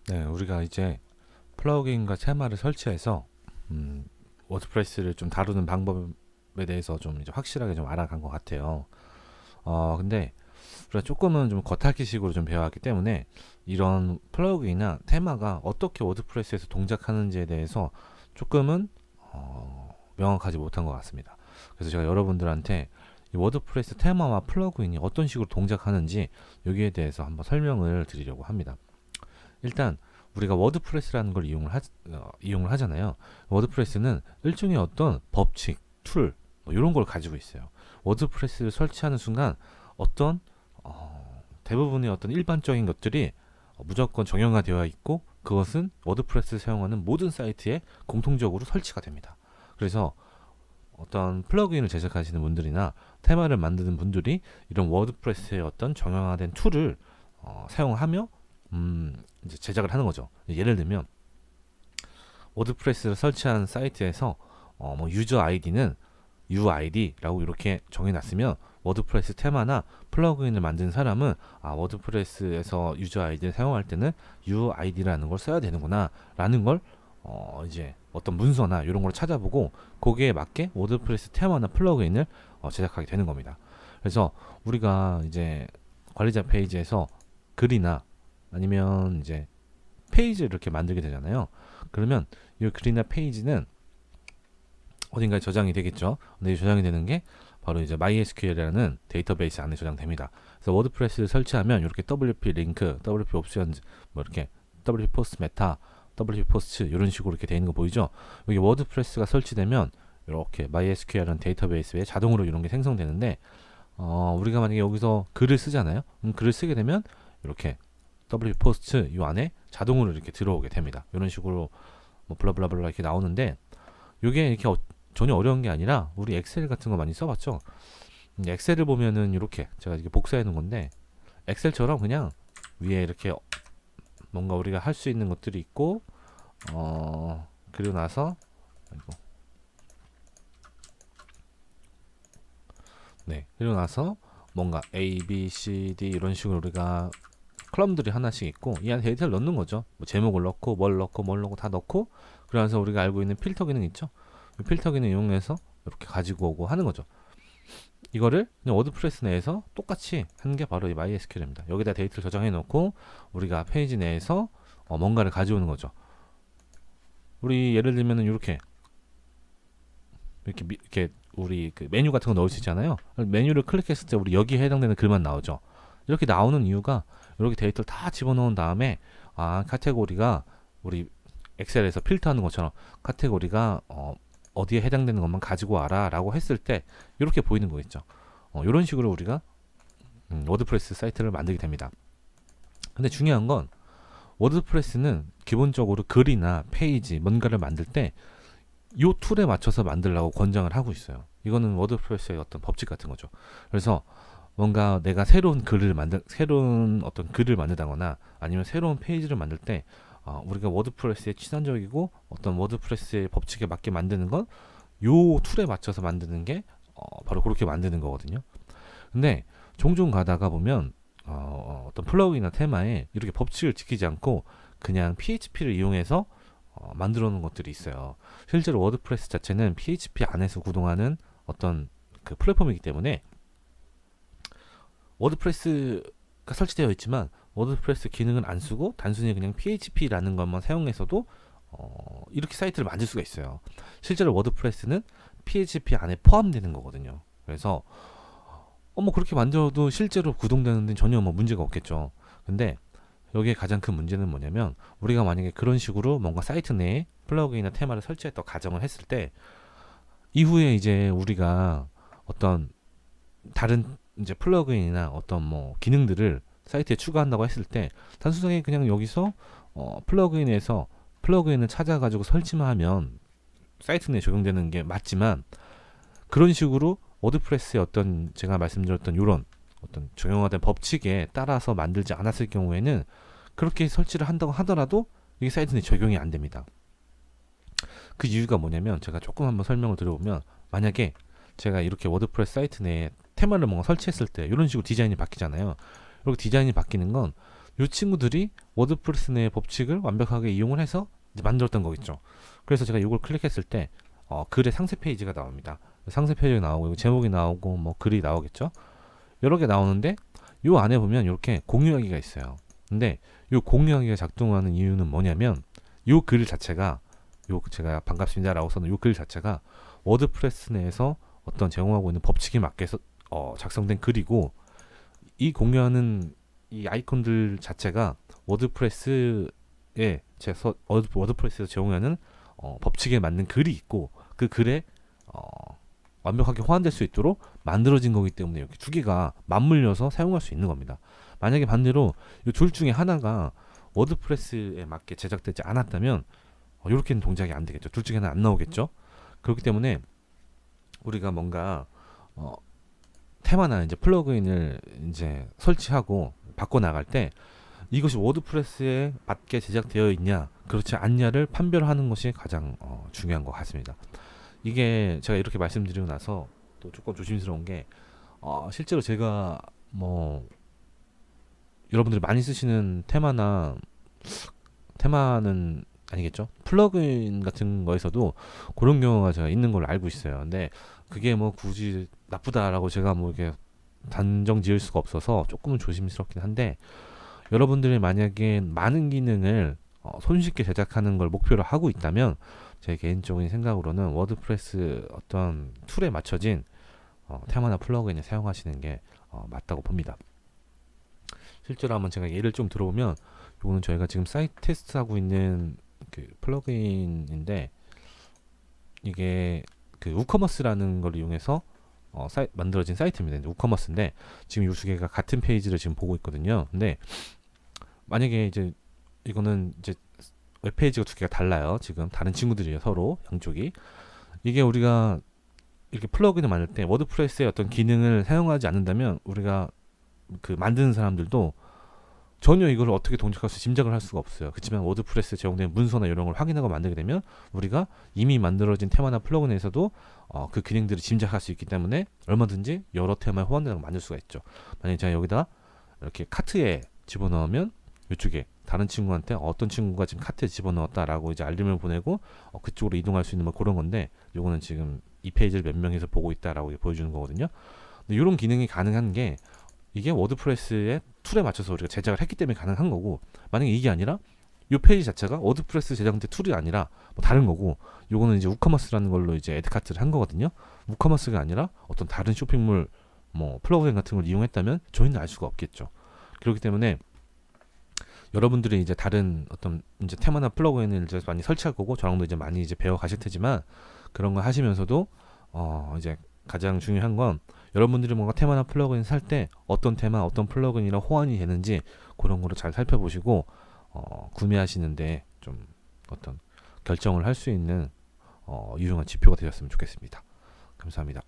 네, 우리가 이제 플러그인과 테마를 설치해서 워드프레스를 좀 다루는 방법에 대해서 좀 이제 확실하게 좀 알아간 것 같아요. 근데 우리가 조금은 좀 겉핥기식으로 좀 배워왔기 때문에 이런 플러그인이나 테마가 어떻게 워드프레스에서 동작하는지에 대해서 조금은 명확하지 못한 것 같습니다. 그래서 제가 여러분들한테 이 워드프레스 테마와 플러그인이 어떤 식으로 동작하는지 여기에 대해서 한번 설명을 드리려고 합니다. 일단 우리가 워드프레스라는 걸 이용을 하잖아요. 워드프레스는 일종의 어떤 법칙, 툴, 뭐 이런 걸 가지고 있어요. 워드프레스를 설치하는 순간 어떤 대부분의 어떤 일반적인 것들이 무조건 정형화되어 있고 그것은 워드프레스를 사용하는 모든 사이트에 공통적으로 설치가 됩니다. 그래서 어떤 플러그인을 제작하시는 분들이나 테마를 만드는 분들이 이런 워드프레스의 어떤 정형화된 툴을 사용하며 이제 제작을 하는 거죠. 예를 들면 워드프레스를 설치한 사이트에서 뭐 유저 아이디는 UID라고 이렇게 정해놨으면 워드프레스 테마나 플러그인을 만든 사람은 워드프레스에서 유저 아이디를 사용할 때는 UID라는 걸 써야 되는구나 라는 걸 이제 어떤 문서나 이런 걸 찾아보고 거기에 맞게 워드프레스 테마나 플러그인을 제작하게 되는 겁니다. 그래서 우리가 이제 관리자 페이지에서 글이나 아니면 이제 페이지를 이렇게 만들게 되잖아요. 그러면 이 글이나 페이지는 어딘가에 저장이 되겠죠. 근데 이 저장이 되는 게 바로 이제 MySQL이라는 데이터베이스 안에 저장됩니다. 그래서 워드프레스를 설치하면 이렇게 WP 링크, WP 옵션즈, 뭐 이렇게 WP 포스트 메타, WP 포스트 이런 식으로 이렇게 되어 있는 거 보이죠? 여기 워드프레스가 설치되면 이렇게 MySQL이라는 데이터베이스에 자동으로 이런 게 생성되는데 우리가 만약에 여기서 글을 쓰잖아요. 글을 쓰게 되면 이렇게 WP 포스트 이 안에 자동으로 이렇게 들어오게 됩니다. 이런 식으로 뭐 블라블라블라 이렇게 나오는데 이게 이렇게 전혀 어려운 게 아니라 우리 엑셀 같은 거 많이 써봤죠? 엑셀을 보면은 이렇게 제가 이게 복사해 놓은 건데 엑셀처럼 그냥 위에 이렇게 뭔가 우리가 할 수 있는 것들이 있고 그리고 나서 그리고 나서 뭔가 A, B, C, D 이런 식으로 우리가 컬럼들이 하나씩 있고 이 안에 데이터를 넣는 거죠. 뭐 제목을 넣고 뭘 넣고 다 넣고 그러면서 우리가 알고 있는 필터 기능 있죠. 이 필터 기능 이용해서 이렇게 가지고 오고 하는 거죠. 이거를 그냥 워드프레스 내에서 똑같이 하는 게 바로 이 MySQL입니다. 여기다 데이터를 저장해 놓고 우리가 페이지 내에서 뭔가를 가져오는 거죠. 우리 예를 들면은 이렇게 우리 그 메뉴 같은 거 넣을 수 있잖아요. 메뉴를 클릭했을 때 우리 여기에 해당되는 글만 나오죠. 이렇게 나오는 이유가 이렇게 데이터를 다 집어넣은 다음에 카테고리가 우리 엑셀에서 필터하는 것처럼 카테고리가 어디에 해당되는 것만 가지고 와라 라고 했을 때 이렇게 보이는 거겠죠. 이런 식으로 우리가 워드프레스 사이트를 만들게 됩니다. 근데 중요한 건 워드프레스는 기본적으로 글이나 페이지 뭔가를 만들 때 이 툴에 맞춰서 만들라고 권장을 하고 있어요. 이거는 워드프레스의 어떤 법칙 같은 거죠. 그래서 뭔가 내가 새로운 어떤 글을 만들다거나 아니면 새로운 페이지를 만들 때 우리가 워드프레스에 친환적이고 어떤 워드프레스의 법칙에 맞게 만드는 건 요 툴에 맞춰서 만드는 게 바로 그렇게 만드는 거거든요. 근데 종종 가다가 보면 어떤 플러그인이나 테마에 이렇게 법칙을 지키지 않고 그냥 PHP를 이용해서 만들어 놓은 것들이 있어요. 실제로 워드프레스 자체는 PHP 안에서 구동하는 어떤 그 플랫폼이기 때문에 워드프레스가 설치되어 있지만 워드프레스 기능은 안 쓰고 단순히 그냥 PHP라는 것만 사용해서도 이렇게 사이트를 만들 수가 있어요. 실제로 워드프레스는 PHP 안에 포함되는 거거든요. 그래서 뭐 그렇게 만들어도 실제로 구동되는 데는 전혀 뭐 문제가 없겠죠. 근데 여기에 가장 큰 문제는 뭐냐면 우리가 만약에 그런 식으로 뭔가 사이트 내에 플러그인이나 테마를 설치했다고 가정을 했을 때 이후에 이제 우리가 어떤 다른 이제 플러그인이나 어떤 뭐 기능들을 사이트에 추가한다고 했을 때 단순하게 그냥 여기서 플러그인을 찾아가지고 설치만 하면 사이트 내에 적용되는 게 맞지만 그런 식으로 워드프레스의 어떤 제가 말씀드렸던 이런 어떤 적용화된 법칙에 따라서 만들지 않았을 경우에는 그렇게 설치를 한다고 하더라도 이게 사이트 내에 적용이 안 됩니다. 그 이유가 뭐냐면 제가 조금 한번 설명을 드려보면 만약에 제가 이렇게 워드프레스 사이트 내에 테마를 뭔가 설치했을 때 이런 식으로 디자인이 바뀌잖아요. 이렇게 디자인이 바뀌는 건 이 친구들이 워드프레스 내 법칙을 완벽하게 이용을 해서 이제 만들었던 거겠죠. 그래서 제가 이걸 클릭했을 때 글의 상세 페이지가 나옵니다. 상세 페이지가 나오고 제목이 나오고 뭐 글이 나오겠죠. 여러 개 나오는데 요 안에 보면 이렇게 공유하기가 있어요. 근데 요 공유하기가 작동하는 이유는 뭐냐면 요 글 자체가 요 제가 반갑습니다라고 써놓은 요 글 자체가 워드프레스 내에서 어떤 제공하고 있는 법칙에 맞게 작성된 글이고, 이 공유하는 이 아이콘들 자체가 워드프레스에서 제공하는 법칙에 맞는 글이 있고, 그 글에 완벽하게 호환될 수 있도록 만들어진 거기 때문에 이렇게 두 개가 맞물려서 사용할 수 있는 겁니다. 만약에 반대로 이 둘 중에 하나가 워드프레스에 맞게 제작되지 않았다면 이렇게는 동작이 안 되겠죠. 둘 중에 하나 안 나오겠죠. 그렇기 때문에 우리가 뭔가 테마나 이제 플러그인을 이제 설치하고 바꿔 나갈 때 이것이 워드프레스에 맞게 제작되어 있냐 그렇지 않냐를 판별하는 것이 가장 중요한 것 같습니다. 이게 제가 이렇게 말씀드리고 나서 또 조금 조심스러운 게 실제로 제가 뭐 여러분들이 많이 쓰시는 테마는 아니겠죠? 플러그인 같은 거에서도 그런 경우가 제가 있는 걸로 알고 있어요. 근데 그게 뭐 굳이 나쁘다라고 제가 뭐 이렇게 단정 지을 수가 없어서 조금은 조심스럽긴 한데, 여러분들이 만약에 많은 기능을 손쉽게 제작하는 걸 목표로 하고 있다면 제 개인적인 생각으로는 워드프레스 어떤 툴에 맞춰진 테마나 플러그인을 사용하시는 게 맞다고 봅니다. 실제로 한번 제가 예를 좀 들어보면, 이거는 저희가 지금 사이트 테스트하고 있는 그 플러그인인데, 이게 그 우커머스라는 걸 이용해서 만들어진 사이트입니다. 우커머스인데 지금 이 두 개가 같은 페이지를 지금 보고 있거든요. 근데 만약에 이제 이거는 이제 웹페이지가 두 개가 달라요. 지금 다른 친구들이에요. 서로 양쪽이. 이게 우리가 이렇게 플러그인을 만들 때 워드프레스의 어떤 기능을 사용하지 않는다면 우리가 그 만드는 사람들도 전혀 이걸 어떻게 동작할 수 짐작을 할 수가 없어요. 그렇지만 워드프레스에 제공된 문서나 이런 걸 확인하고 만들게 되면 우리가 이미 만들어진 테마나 플러그인에서도 그 기능들을 짐작할 수 있기 때문에 얼마든지 여러 테마에 호환되는 걸 만들 수가 있죠. 만약에 제가 여기다 이렇게 카트에 집어넣으면 이쪽에 다른 친구한테 어떤 친구가 지금 카트에 집어넣었다라고 이제 알림을 보내고 그쪽으로 이동할 수 있는 뭐 그런 건데, 요거는 지금 이 페이지를 몇 명에서 보고 있다라고 보여주는 거거든요. 근데 이런 기능이 가능한 게 이게 워드프레스의 툴에 맞춰서 우리가 제작을 했기 때문에 가능한 거고, 만약에 이게 아니라 이 페이지 자체가 워드프레스 제작된 툴이 아니라 뭐 다른 거고, 요거는 이제 우커머스라는 걸로 이제 애드카트를 한 거거든요. 우커머스가 아니라 어떤 다른 쇼핑몰 뭐 플러그인 같은 걸 이용했다면 저희는 알 수가 없겠죠. 그렇기 때문에 여러분들이 이제 다른 어떤 이제 테마나 플러그인을 이제 많이 설치할 거고, 저랑도 이제 많이 이제 배워 가실 테지만, 그런 거 하시면서도 이제 가장 중요한 건 여러분들이 뭔가 테마나 플러그인 살 때 어떤 테마, 어떤 플러그인이랑 호환이 되는지 그런 거를 잘 살펴보시고 구매하시는데 좀 어떤 결정을 할 수 있는 유용한 지표가 되셨으면 좋겠습니다. 감사합니다.